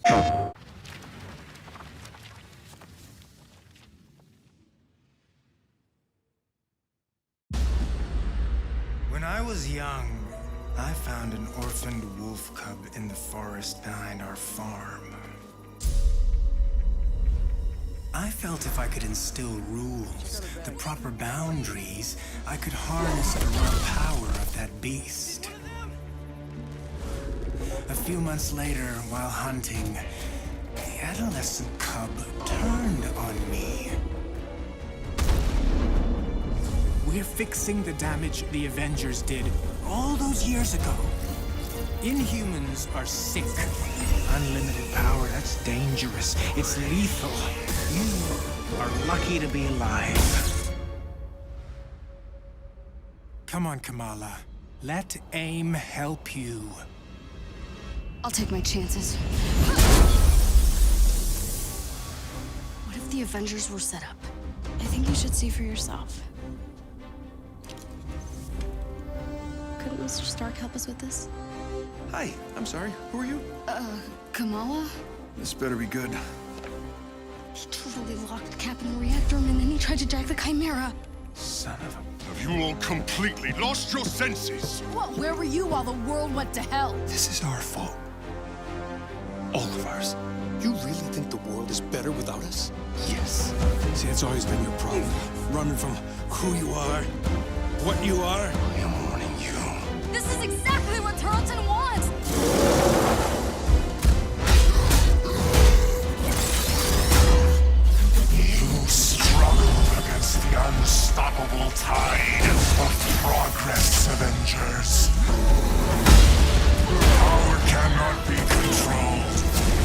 When I was young, I found an orphaned wolf cub in the forest behind our farm. I felt if I could instill rules, the proper boundaries, I could harness the raw power of that beast. A few months later, while hunting, the adolescent cub turned on me. We're fixing the damage the Avengers did all those years ago. Inhumans are sick. Unlimited power, that's dangerous. It's lethal. You are lucky to be alive. Come on, Kamala. Let AIM help you. I'll take my chances. What if the Avengers were set up? I think you should see for yourself. Couldn't Mr. Stark help us with this? Hi, I'm sorry. Who are you? Kamala? This better be good. He totally locked Cap in the reactor room and then he tried to jack the Chimera. Son of a... Have you all completely lost your senses? What? Where were you while the world went to hell? This is our fault. All of ours. You really think the world is better without us? Yes. See, it's always been your problem. Running from who you are, what you are. I am warning you. This is exactly what Tarleton wants! You struggle against the unstoppable tide of progress, Avengers. Power cannot be controlled.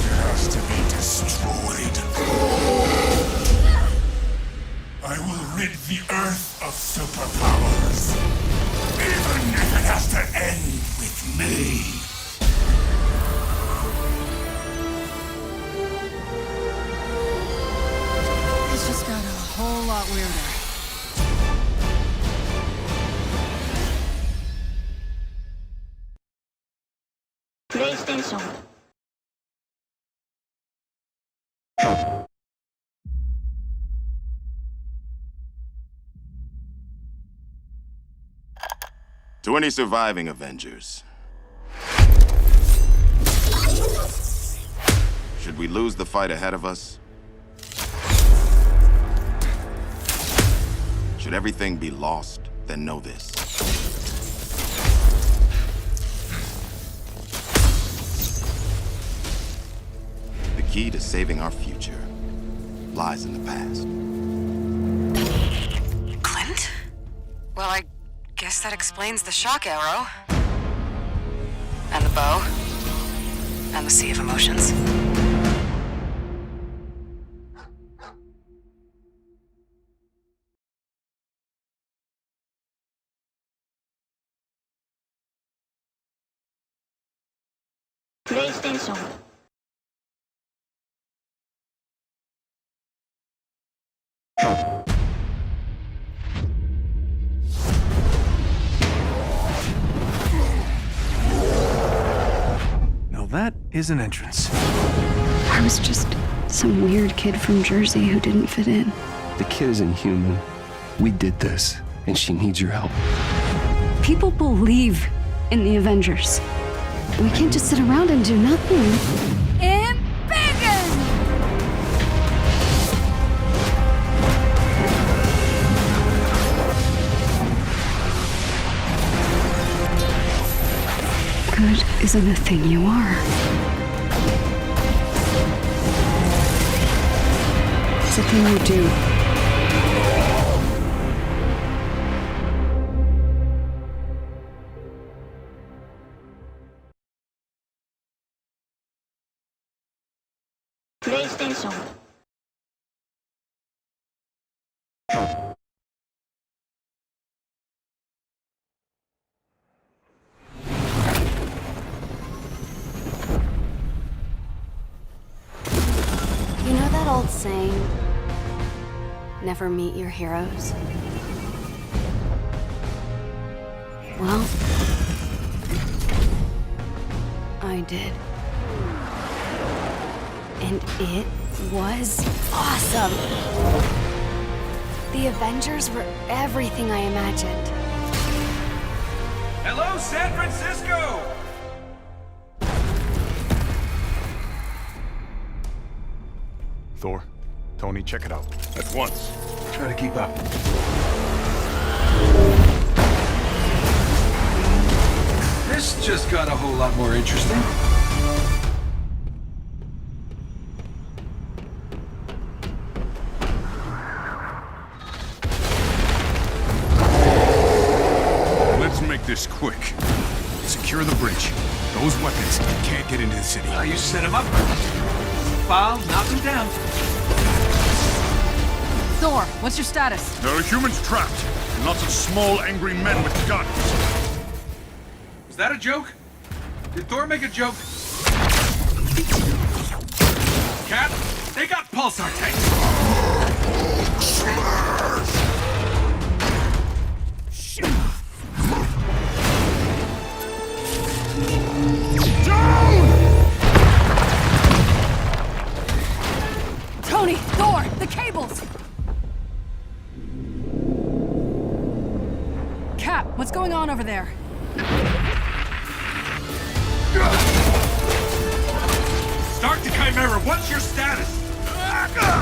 It has to be destroyed. I will rid the Earth of superpowers. Even if it has to end with me. It's just got a whole lot weirder. PlayStation. To any surviving Avengers, should we lose the fight ahead of us? Should everything be lost, then know this. The key to saving our future lies in the past. Clint? Well, I guess that explains the shock arrow. And the bow. And the sea of emotions. PlayStation. Now that is an entrance. I was just some weird kid from Jersey who didn't fit in. The kid isn't human. We did this, and she needs your help. People believe in the Avengers. We can't just sit around and do nothing. Embiggen! Good isn't a thing you are. It's a thing you do. PlayStation. You know that old saying, never meet your heroes? Well, I did. and it was awesome. The Avengers were everything I imagined. Hello, San Francisco! Thor, Tony, check it out. At once. Try to keep up. This just got a whole lot more interesting. Let's make this quick. Secure the bridge. Those weapons can't get into the city. You set him up. Foul, knock him down. Thor, what's your status? There are humans trapped. And lots of small, angry men with guns. Was that a joke? Did Thor make a joke? Cat, they got pulsar tanks. Tony, Thor, the cables! Cap, what's going on over there? Start the Chimera, what's your status?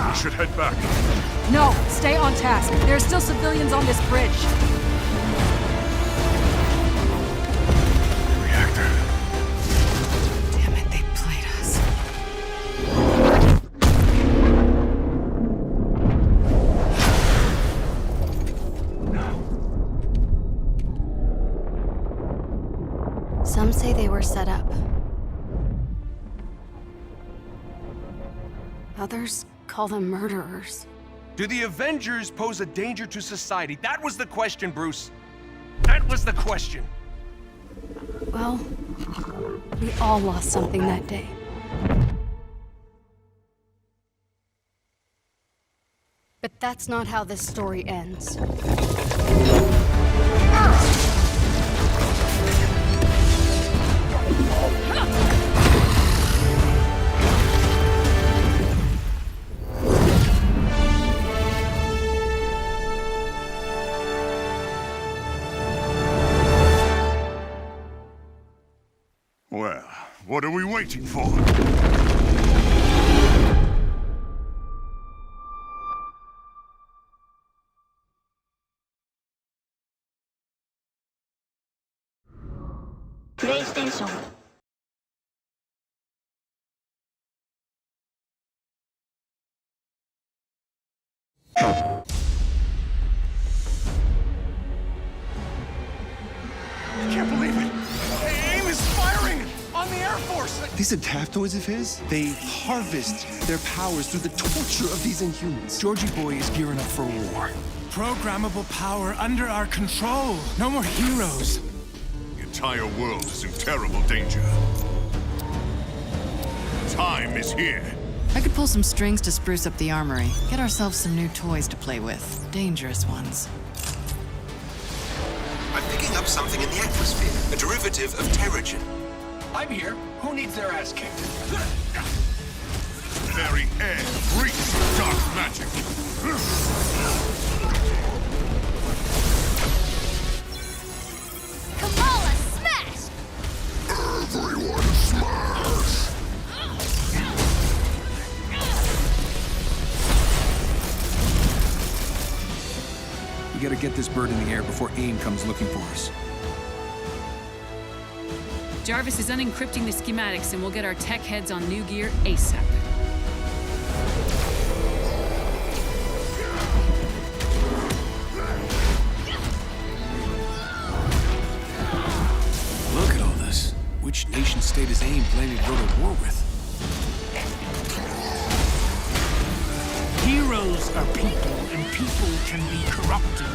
We should head back. No, stay on task. There are still civilians on this bridge. Reactor. Damn it, they played us. Some say they were set up. Others call them murderers. Do the Avengers pose a danger to society? That was the question, Bruce. That was the question. Well, we all lost something that day. But that's not how this story ends. Well, what are we waiting for? PlayStation. I can't believe it. AIM is firing on the Air Force. These adaptoids of his, they harvest their powers through the torture of these Inhumans. Georgie Boy is gearing up for war. Programmable power under our control. No more heroes. The entire world is in terrible danger. Time is here. I could pull some strings to spruce up the armory. Get ourselves some new toys to play with. Dangerous ones. I'm picking up something in the atmosphere, a derivative of Terrigen. I'm here. Who needs their ass kicked? Very air breathes dark magic. Kamala smash! Everyone smash! We gotta get this bird in the air before AIM comes looking for us. Jarvis is unencrypting the schematics and we'll get our tech heads on new gear ASAP. Look at all this. Which nation state is AIM planning to go to war with? Heroes are people, and people can be corrupted.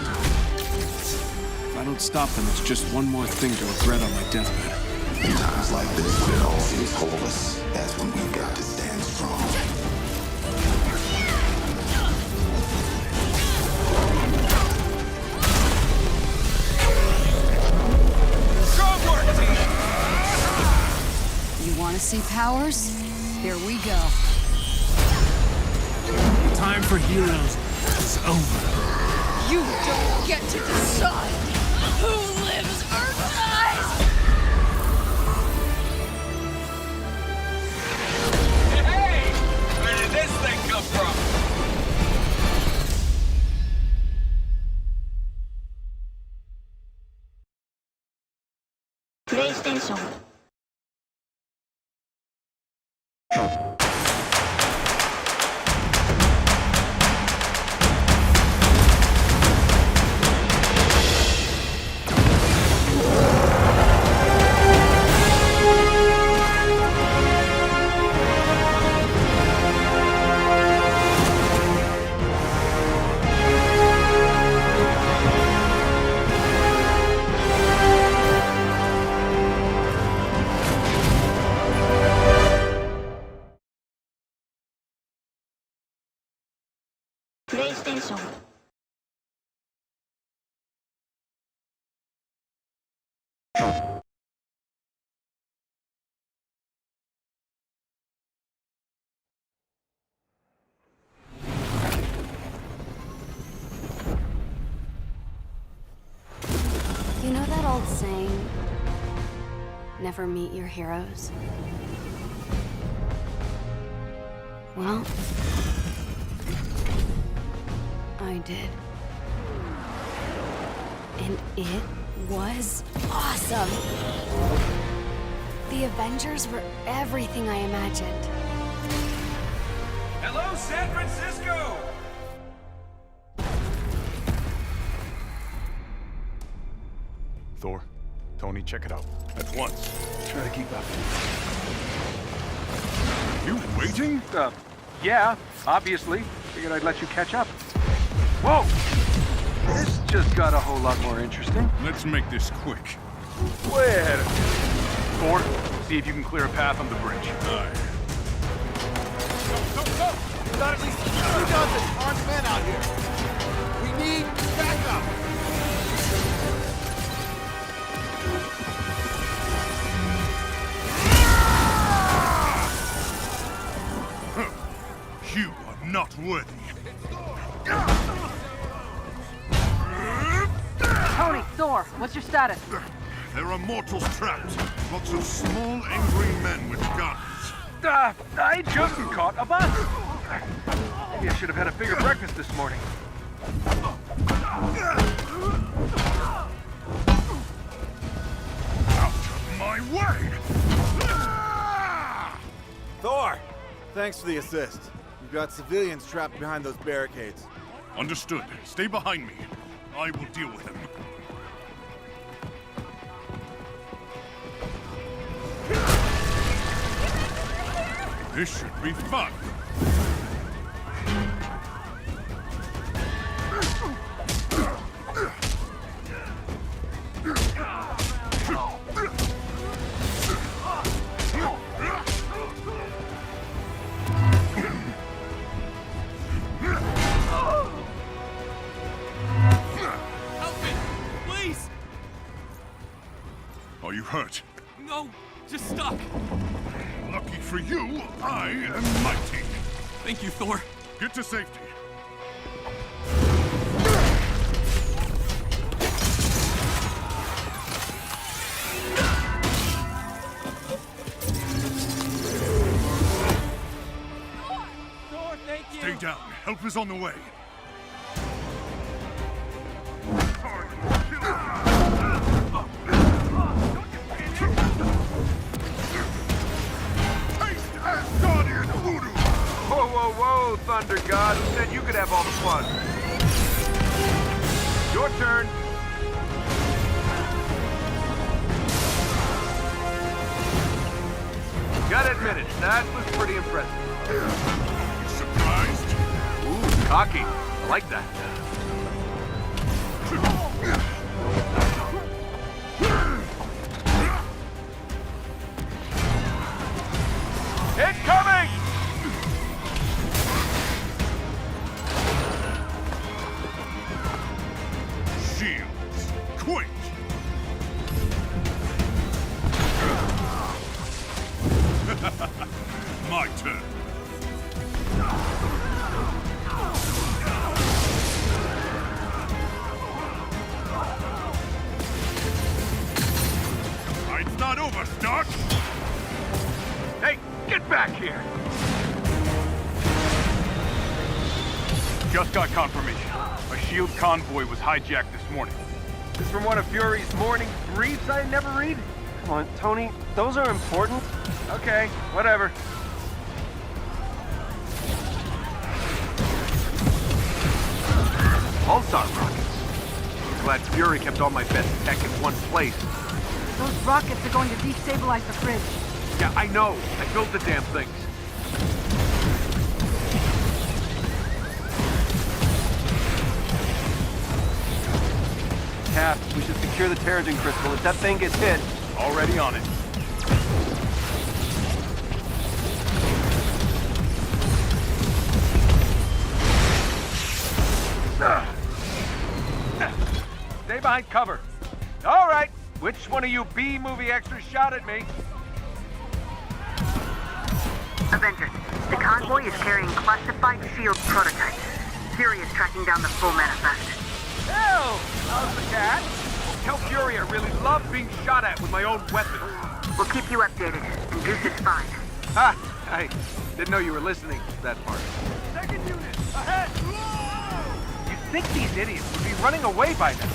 If I don't stop them, it's just one more thing to regret on my deathbed. In times like this, when all seems hopeless, that's when we've got to stand strong. Strong work, team! You want to see powers? Here we go. The time for heroes is over. You don't get to decide who lives or dies! Hey! Where did this thing come from? PlayStation. PlayStation. You know that old saying, never meet your heroes? Well, I did. And it was awesome. The Avengers were everything I imagined. Hello, San Francisco! Thor, Tony, check it out. At once. Try to keep up. You waiting? Yeah, obviously. Figured I'd let you catch up. Whoa! This just got a whole lot more interesting. Let's make this quick. Way ahead of you. Thor, see if you can clear a path on the bridge. Aye. Go! We've got at least 2 dozen armed men out here. We need backup. You are not worthy. Tony, Thor, what's your status? There are mortals trapped. Lots of small, angry men with guns. I just caught a bus. Maybe I should have had a bigger breakfast this morning. Out of my way! Thor, thanks for the assist. We've got civilians trapped behind those barricades. Understood. Stay behind me. I will deal with them. This should be fun. Are you hurt? No, just stuck. Lucky for you, I am mighty. Thank you, Thor. Get to safety. Thor, thank you. Stay down. Help is on the way. Whoa, Thunder God. Who said you could have all the fun? Your turn. Gotta admit it, that was pretty impressive. Surprised? Ooh, cocky. I like that. Incoming! Shields, quick! My turn. not over, Stark! Hey, get back here! Just got confirmation. A SHIELD convoy was hijacked this morning. This from one of Fury's morning briefs I never read? Come on, Tony, those are important. Okay, whatever. Pulsar rockets. Glad Fury kept all my best tech in one place. Those rockets are going to destabilize the bridge. Yeah, I know. I built the damn things. Cap, we should secure the Terrigen crystal if that thing gets hit. Already on it. Stay behind cover. All right. Which one of you B-movie extras shot at me? Avengers, the convoy is carrying classified SHIELD prototypes. Fury is tracking down the full manifest. Hell, how's the cat? Tell Fury I really love being shot at with my own weapon. We'll keep you updated, and Goose is fine. Ha! I didn't know you were listening to that part. Second unit, ahead! You'd think these idiots would be running away by now.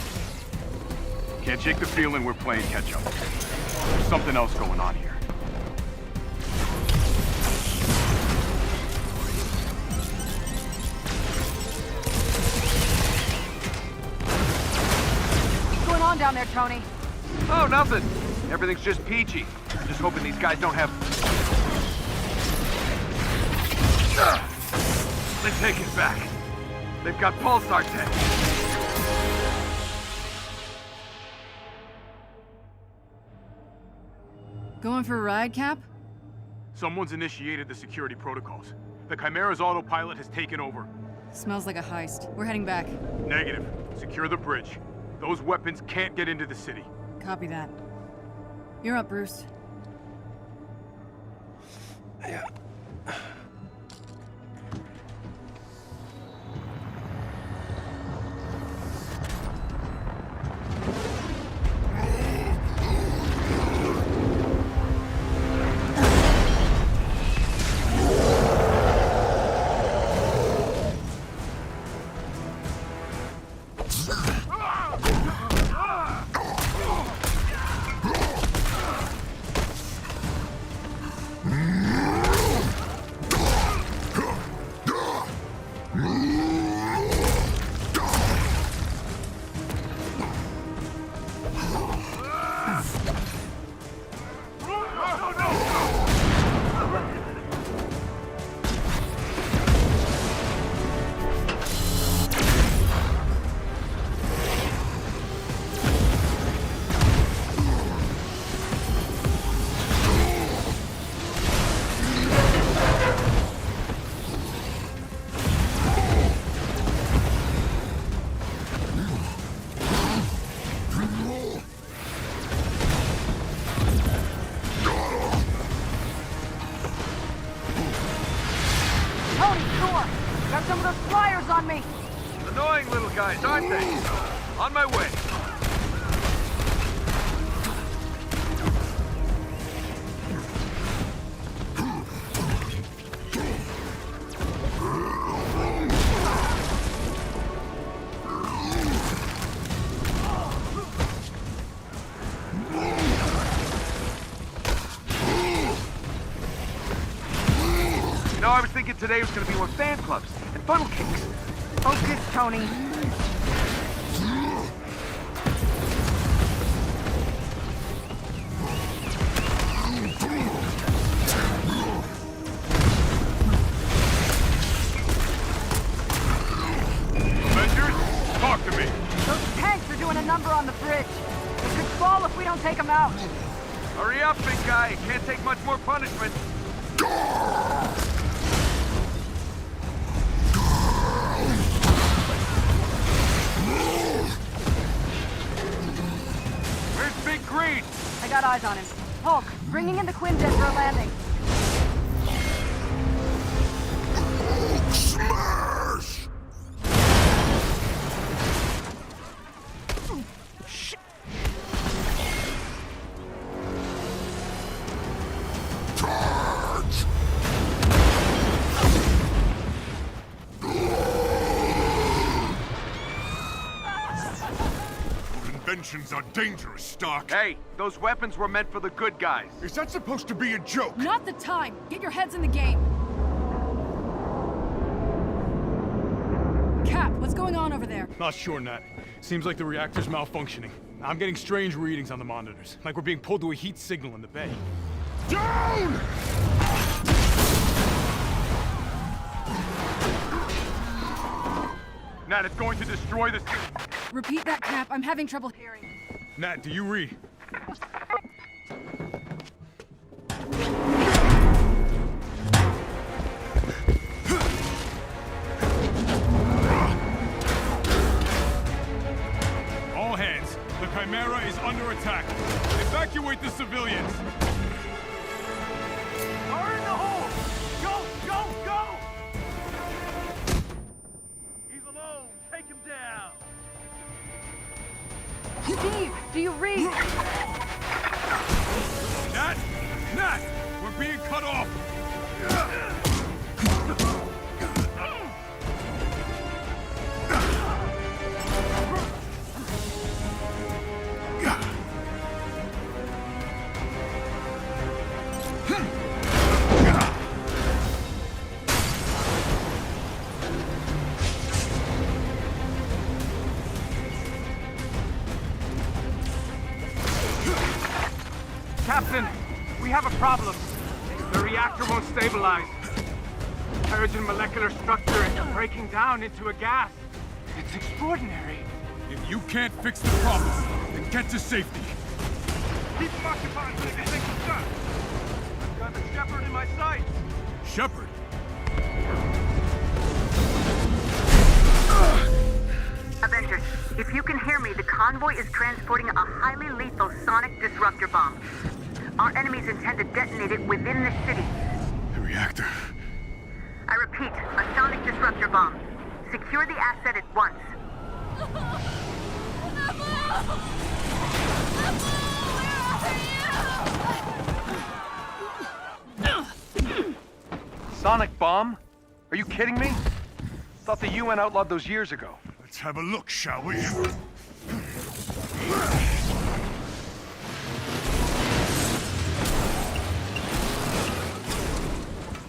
Can't shake the feeling we're playing catch-up. There's something else going on here. What's going on down there, Tony? Oh, nothing. Everything's just peachy. Just hoping these guys don't have... They take it back. They've got pulsar tech. Going for a ride, Cap? Someone's initiated the security protocols. The Chimera's autopilot has taken over. Smells like a heist. We're heading back. Negative. Secure the bridge. Those weapons can't get into the city. Copy that. You're up, Bruce. Yeah. Annoying little guys, aren't they? On my way. You know, I was thinking today was going to be more fan clubs and funnel cakes. Focus, Tony. Avengers, talk to me. Those tanks are doing a number on the bridge. They could fall if we don't take them out. Hurry up, big guy. Can't take much more punishment. Where's Big Green? I got eyes on him. Hulk, bringing in the Quinjet for a landing. Smash! inventions are dangerous, Stark. Hey, those weapons were meant for the good guys. Is that supposed to be a joke? Not the time. Get your heads in the game. Cap, what's going on over there? Not sure, Nat. Seems like the reactor's malfunctioning. I'm getting strange readings on the monitors, like we're being pulled to a heat signal in the bay. Down! Nat, it's going to destroy this. Repeat that, Cap. I'm having trouble hearing. Nat, do you read? All hands. The Chimera is under attack. Evacuate the civilians. Fire in the hole! Go, go, go! He's alone. Take him down. Steve, do you read? Nat! Nat! We're being cut off! Captain, we have a problem. The reactor won't stabilize. Terrigen molecular structure is breaking down into a gas. It's extraordinary. If you can't fix the problem, then get to safety. Keep them occupied until they take the shot. I've got the Shepherd in my sights. Shepherd? Avengers, if you can hear me, the convoy is transporting a highly lethal sonic disruptor bomb. Our enemies intend to detonate it within the city. The reactor. I repeat, a sonic disruptor bomb. Secure the asset at once. Sonic bomb? Are you kidding me? Thought the UN outlawed those years ago. Let's have a look, shall we?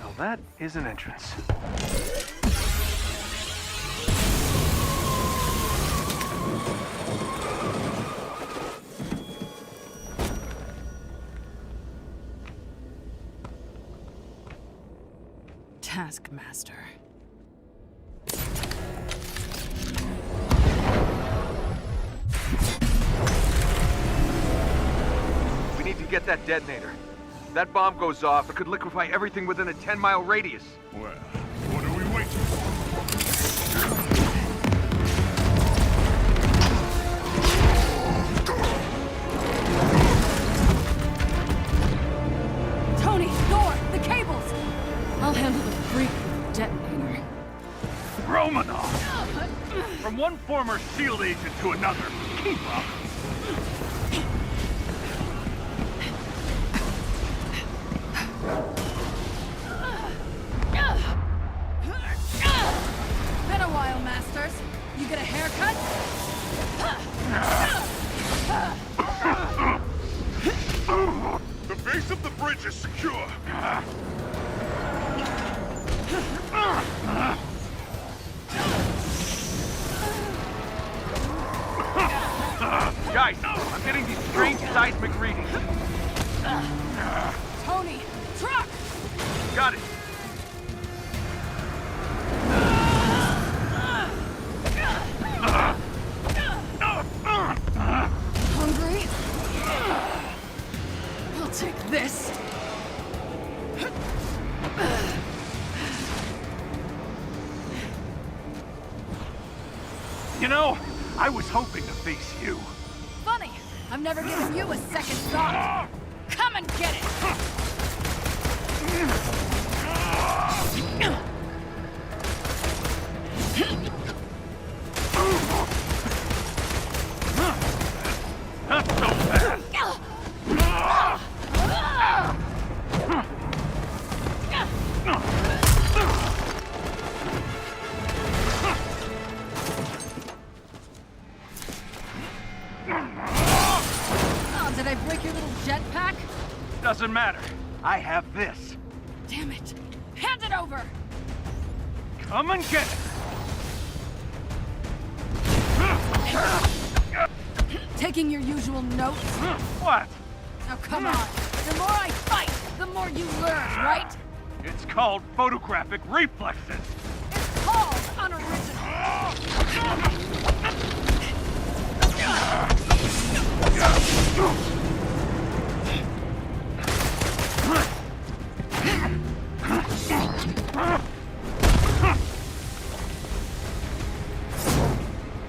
Now that is an entrance. Taskmaster. We need to get that detonator. That bomb goes off, it could liquefy everything within a 10-mile radius. Well, what are we waiting for? Tony, Thor, the cables! I'll handle the freak detonator. Romanov! From one former SHIELD agent to another. Keep up! Been a while, Masters. You get a haircut? The base of the bridge is secure. Guys, I'm getting these strange seismic readings. Tony, truck! Got it. Hungry? I'll take this. You know, I was hoping to face you. Funny, I've never given you a second thought. Come and get it! Not so fast. Doesn't matter. I have this. Damn it! Hand it over! Come and get it! Taking your usual notes? What? Oh, come on. The more I fight, the more you learn, right? It's called photographic reflexes. It's called unoriginal.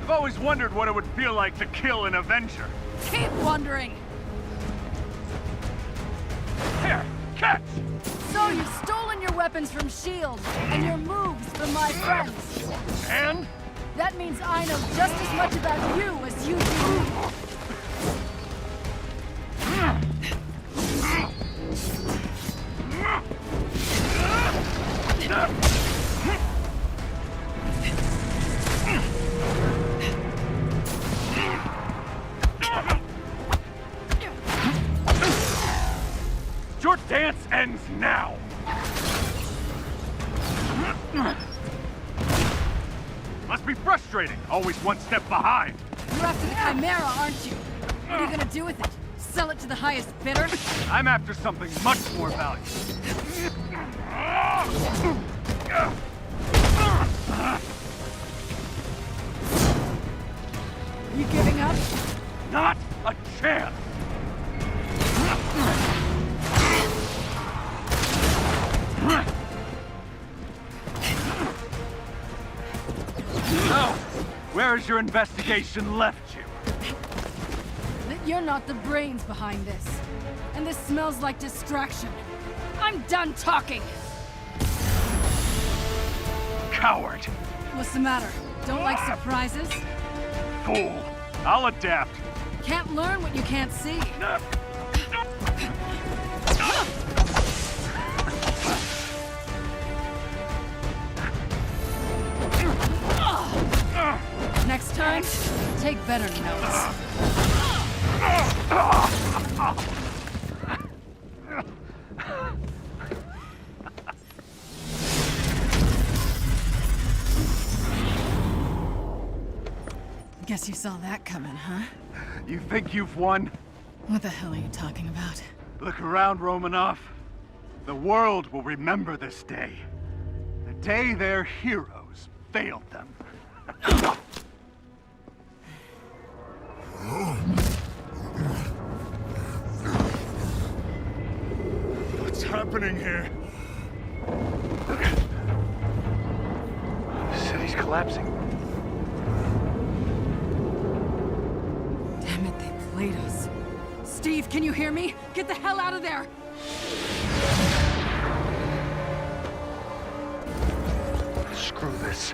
I've always wondered what it would feel like to kill an Avenger. Keep wondering. Here, catch! So you've stolen your weapons from S.H.I.E.L.D. and your moves from my friends. And? That means I know just as much about you as you do. Your dance ends now! Must be frustrating, always one step behind. You're after the Chimera, aren't you? What are you gonna do with it? Sell it to the highest bidder? I'm after something much more valuable. You giving up? Not a chance! So, where has your investigation left you? That you're not the brains behind this. And this smells like distraction. I'm done talking! Coward! What's the matter? Don't like surprises? Fool! I'll adapt. Can't learn what you can't see. Next time, take better notes. Guess you saw that coming, huh? You think you've won? What the hell are you talking about? Look around, Romanoff. The world will remember this day. The day their heroes failed them. What's happening here? The city's collapsing. Damn it, they played us. Steve, can you hear me? Get the hell out of there! Screw this.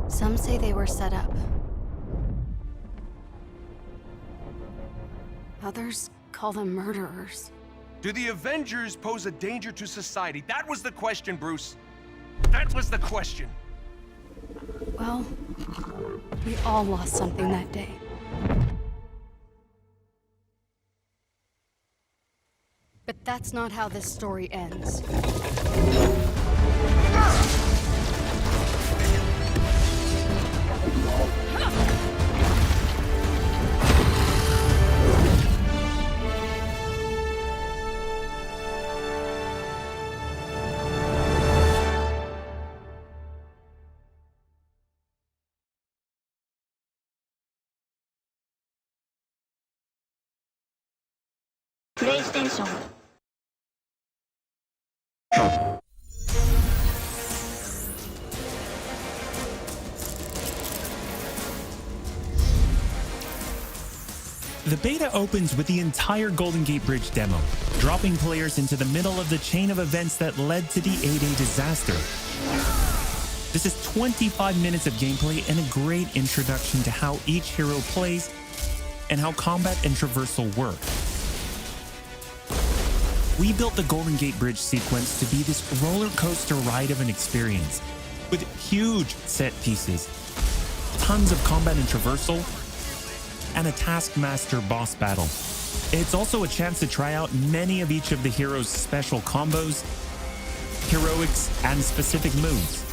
Some say they were set up. Others call them murderers. Do the Avengers pose a danger to society? That was the question, Bruce. That was the question. Well, we all lost something that day. But that's not how this story ends. PlayStation. The beta opens with the entire Golden Gate Bridge demo, dropping players into the middle of the chain of events that led to the A-Day disaster. This is 25 minutes of gameplay and a great introduction to how each hero plays and how combat and traversal work. We built the Golden Gate Bridge sequence to be this roller coaster ride of an experience, with huge set pieces, tons of combat and traversal, and a Taskmaster boss battle. It's also a chance to try out many of each of the heroes' special combos, heroics, and specific moves.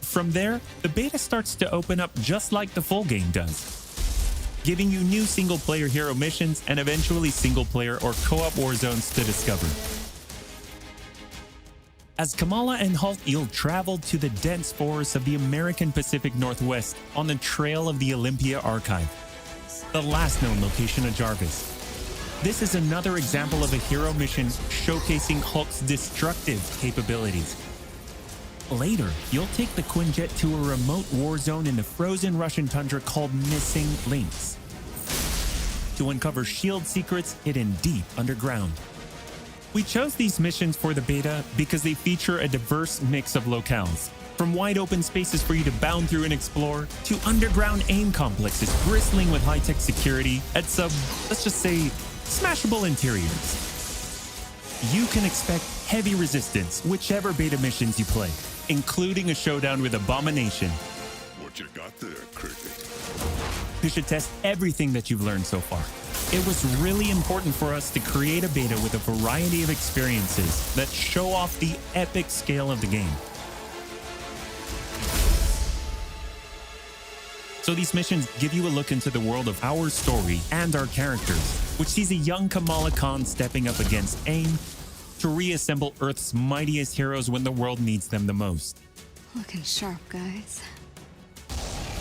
From there, the beta starts to open up just like the full game does, giving you new single-player hero missions and eventually single-player or co-op war zones to discover. As Kamala and Hulk, you'll travel to the dense forests of the American Pacific Northwest on the trail of the Olympia Archive, the last known location of Jarvis. This is another example of a hero mission showcasing Hulk's destructive capabilities. Later, you'll take the Quinjet to a remote war zone in the frozen Russian tundra called Missing Links to uncover S.H.I.E.L.D. secrets hidden deep underground. We chose these missions for the beta because they feature a diverse mix of locales, from wide open spaces for you to bound through and explore, to underground AIM complexes bristling with high-tech security at some, let's just say, smashable interiors. You can expect heavy resistance whichever beta missions you play, including a showdown with Abomination. What you got there, Cricket? You should test everything that you've learned so far. It was really important for us to create a beta with a variety of experiences that show off the epic scale of the game. So these missions give you a look into the world of our story and our characters, which sees a young Kamala Khan stepping up against AIM to reassemble Earth's mightiest heroes when the world needs them the most. Looking sharp, guys.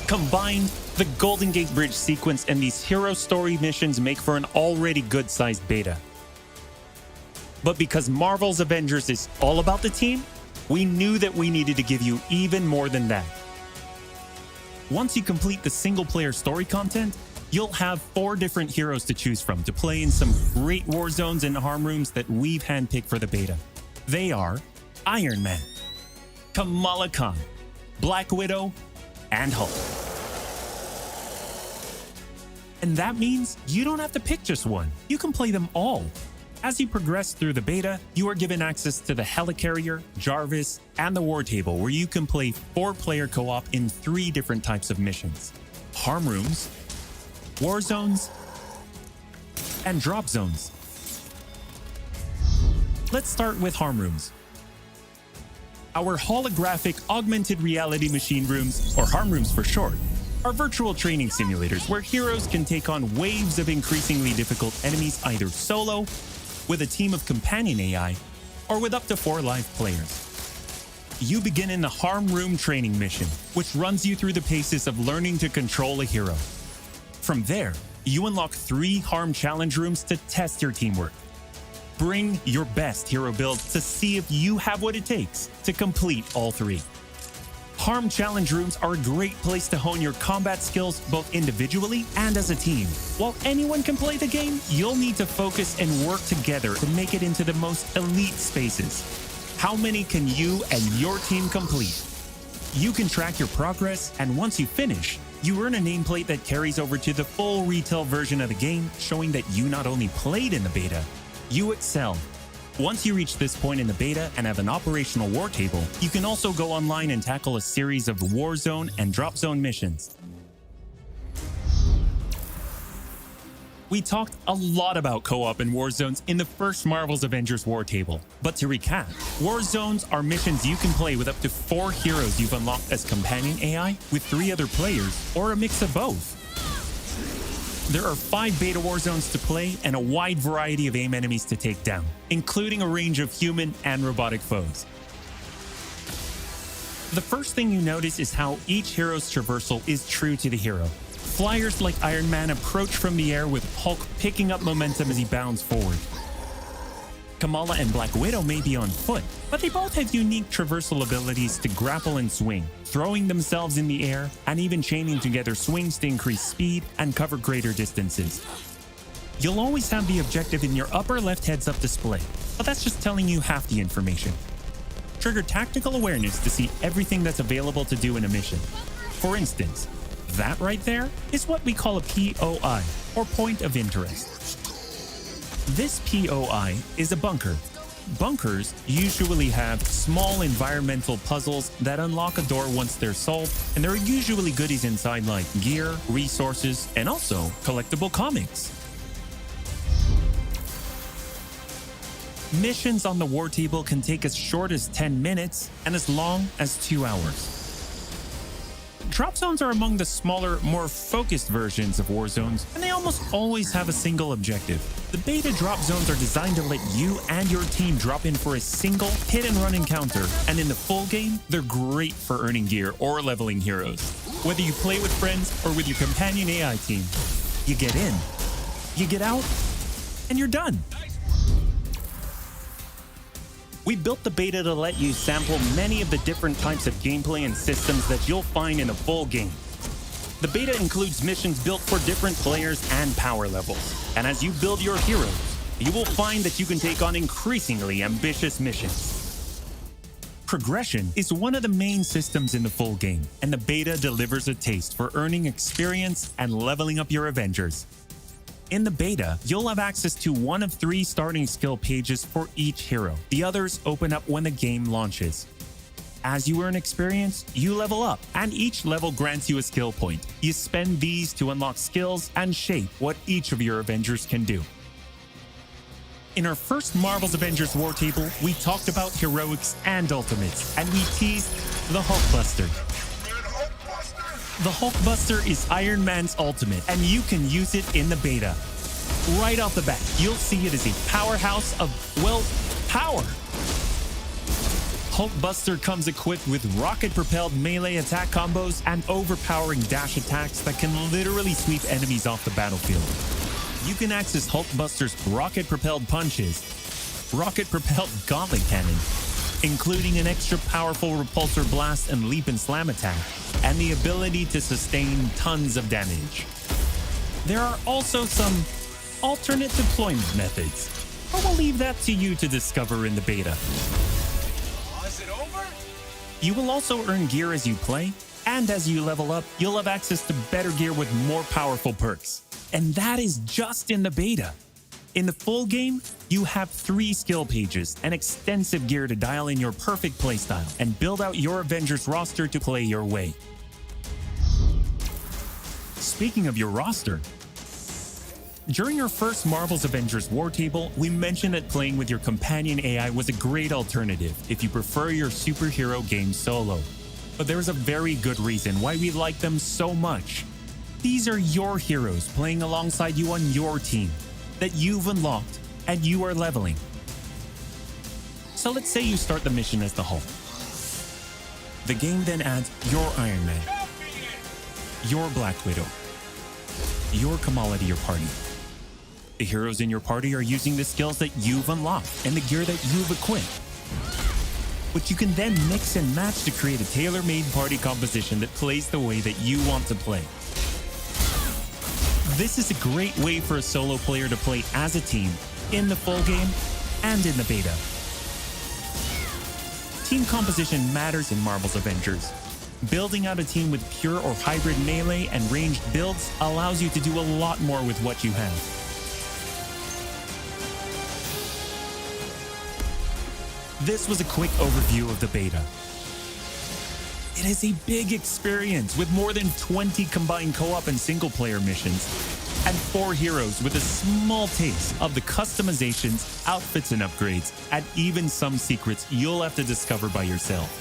Combined, the Golden Gate Bridge sequence and these hero story missions make for an already good-sized beta. But because Marvel's Avengers is all about the team, we knew that we needed to give you even more than that. Once you complete the single-player story content, you'll have 4 different heroes to choose from to play in some great war zones and harm rooms that we've handpicked for the beta. They are Iron Man, Kamala Khan, Black Widow, and Hulk. And that means you don't have to pick just one. You can play them all. As you progress through the beta, you are given access to the Helicarrier, Jarvis, and the War Table, where you can play 4-player co-op in 3 different types of missions: harm rooms, war zones, and drop zones. Let's start with harm rooms. Our holographic augmented reality machine rooms, or harm rooms for short, are virtual training simulators where heroes can take on waves of increasingly difficult enemies either solo, with a team of companion AI, or with up to 4 live players. You begin in the harm room training mission, which runs you through the paces of learning to control a hero. From there, you unlock 3 harm challenge rooms to test your teamwork. Bring your best hero builds to see if you have what it takes to complete all 3. Harm challenge rooms are a great place to hone your combat skills both individually and as a team. While anyone can play the game, you'll need to focus and work together to make it into the most elite spaces. How many can you and your team complete? You can track your progress, and once you finish, you earn a nameplate that carries over to the full retail version of the game, showing that you not only played in the beta, you excelled. Once you reach this point in the beta and have an operational war table, you can also go online and tackle a series of war zone and drop zone missions. We talked a lot about co-op and war zones in the first Marvel's Avengers war table. But to recap, war zones are missions you can play with up to 4 heroes you've unlocked as companion AI, with 3 other players, or a mix of both. There are 5 beta war zones to play and a wide variety of AIM enemies to take down, including a range of human and robotic foes. The first thing you notice is how each hero's traversal is true to the hero. Flyers like Iron Man approach from the air, with Hulk picking up momentum as he bounds forward. Kamala and Black Widow may be on foot, but they both have unique traversal abilities to grapple and swing, throwing themselves in the air and even chaining together swings to increase speed and cover greater distances. You'll always have the objective in your upper left heads-up display, but that's just telling you half the information. trigger tactical awareness to see everything that's available to do in a mission. For instance, that right there is what we call a POI, or point of interest. This POI is a bunker. Bunkers usually have small environmental puzzles that unlock a door once they're solved, and there are usually goodies inside like gear, resources, and also collectible comics. Missions on the war table can take as short as 10 minutes and as long as 2 hours. Drop zones are among the smaller, more focused versions of war zones, and they almost always have a single objective. The beta drop zones are designed to let you and your team drop in for a single hit-and-run encounter, and in the full game, they're great for earning gear or leveling heroes. Whether you play with friends or with your companion AI team, you get in, you get out, and you're done. We built the beta to let you sample many of the different types of gameplay and systems that you'll find in a full game. The beta includes missions built for different players and power levels. And as you build your heroes, you will find that you can take on increasingly ambitious missions. Progression is one of the main systems in the full game, and the beta delivers a taste for earning experience and leveling up your Avengers. In the beta, you'll have access to one of 3 starting skill pages for each hero. The others open up when the game launches. As you earn experience, you level up, and each level grants you a skill point. You spend these to unlock skills and shape what each of your Avengers can do. In our first Marvel's Avengers War Table, we talked about heroics and ultimates, and we teased the Hulkbuster. The Hulkbuster is Iron Man's ultimate, and you can use it in the beta. Right off the bat, you'll see it as a powerhouse of, well, power. Hulkbuster comes equipped with rocket-propelled melee attack combos and overpowering dash attacks that can literally sweep enemies off the battlefield. You can access Hulkbuster's rocket-propelled punches, rocket-propelled gauntlet cannon, including an extra powerful repulsor blast and leap and slam attack, and the ability to sustain tons of damage. There are also some alternate deployment methods, but we'll leave that to you to discover in the beta. Is it over? You will also earn gear as you play, and as you level up, you'll have access to better gear with more powerful perks. And that is just in the beta. In the full game, you have 3 skill pages and extensive gear to dial in your perfect playstyle and build out your Avengers roster to play your way. Speaking of your roster, during our first Marvel's Avengers War Table, we mentioned that playing with your companion AI was a great alternative if you prefer your superhero game solo. But there's a very good reason why we like them so much. These are your heroes playing alongside you on your team that you've unlocked and you are leveling. So let's say you start the mission as the Hulk. The game then adds your Iron Man, your Black Widow, your Kamala to your party. The heroes in your party are using the skills that you've unlocked and the gear that you've equipped, which you can then mix and match to create a tailor-made party composition that plays the way that you want to play. This is a great way for a solo player to play as a team in the full game and in the beta. Team composition matters in Marvel's Avengers. Building out a team with pure or hybrid melee and ranged builds allows you to do a lot more with what you have. This was a quick overview of the beta. It is a big experience with more than 20 combined co-op and single-player missions, and 4 heroes with a small taste of the customizations, outfits and upgrades, and even some secrets you'll have to discover by yourself.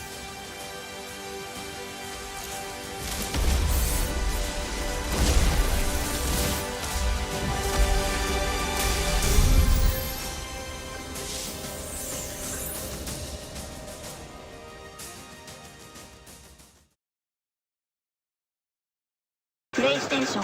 PlayStation